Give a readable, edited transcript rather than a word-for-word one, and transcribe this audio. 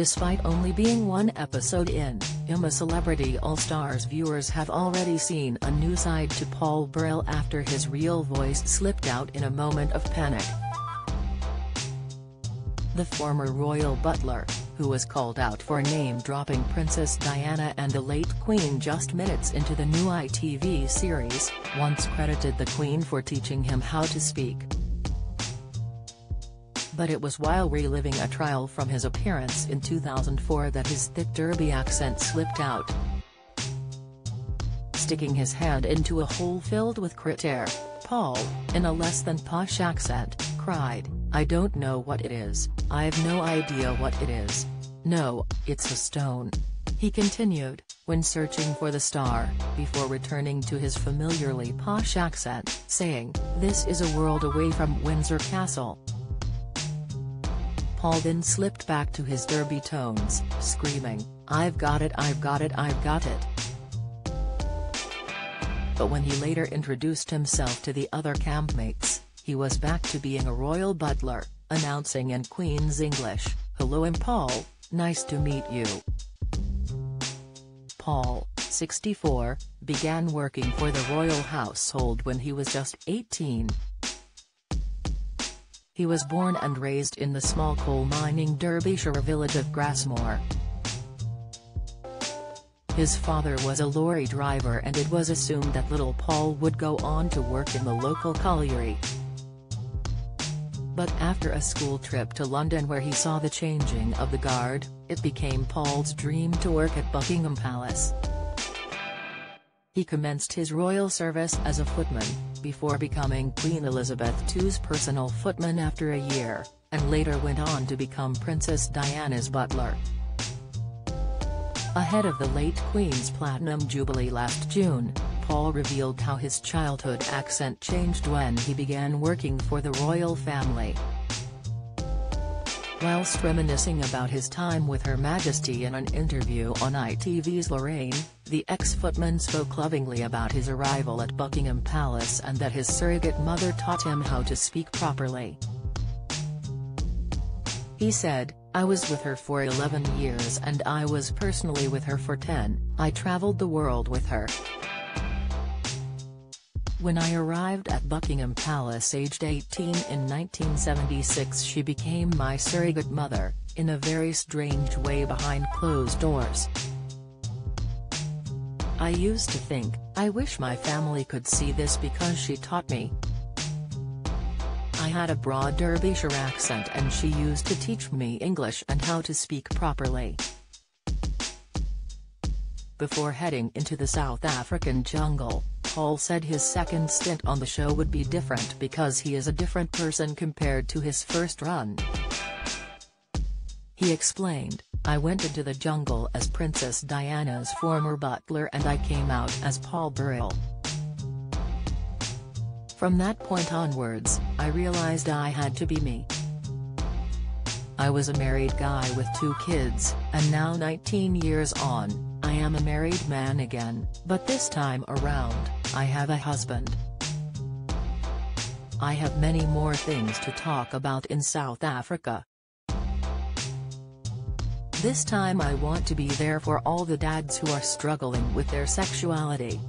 Despite only being one episode in, A Celebrity All-Stars, viewers have already seen a new side to Paul Burrell after his real voice slipped out in a moment of panic. The former royal butler, who was called out for name-dropping Princess Diana and the late Queen just minutes into the new ITV series, once credited the Queen for teaching him how to speak. But it was while reliving a trial from his appearance in 2004 that his thick Derby accent slipped out. Sticking his head into a hole filled with crit air, Paul, in a less-than-posh accent, cried, "I don't know what it is, I've no idea what it is. No, it's a stone," he continued, when searching for the star, before returning to his familiarly posh accent, saying, "This is a world away from Windsor Castle." Paul then slipped back to his Derby tones, screaming, "I've got it, I've got it, I've got it." But when he later introduced himself to the other campmates, he was back to being a royal butler, announcing in Queen's English, "Hello, I'm Paul, nice to meet you." Paul, 64, began working for the royal household when he was just 18. He was born and raised in the small coal-mining Derbyshire village of Grassmoor. His father was a lorry driver and it was assumed that little Paul would go on to work in the local colliery. But after a school trip to London where he saw the changing of the guard, it became Paul's dream to work at Buckingham Palace. He commenced his royal service as a footman, before becoming Queen Elizabeth II's personal footman after a year, and later went on to become Princess Diana's butler. Ahead of the late Queen's Platinum Jubilee last June, Paul revealed how his childhood accent changed when he began working for the royal family. Whilst reminiscing about his time with Her Majesty in an interview on ITV's Lorraine, the ex-footman spoke lovingly about his arrival at Buckingham Palace and that his surrogate mother taught him how to speak properly. He said, "I was with her for 11 years and I was personally with her for 10, I travelled the world with her. When I arrived at Buckingham Palace aged 18 in 1976, she became my surrogate mother, in a very strange way behind closed doors. I used to think, I wish my family could see this because she taught me. I had a broad Derbyshire accent and she used to teach me English and how to speak properly." Before heading into the South African jungle, Paul said his second stint on the show would be different because he is a different person compared to his first run. He explained, "I went into the jungle as Princess Diana's former butler and I came out as Paul Burrell. From that point onwards, I realized I had to be me. I was a married guy with 2 kids, and now 19 years on, I am a married man again, but this time around, I have a husband. I have many more things to talk about in South Africa. This time I want to be there for all the dads who are struggling with their sexuality."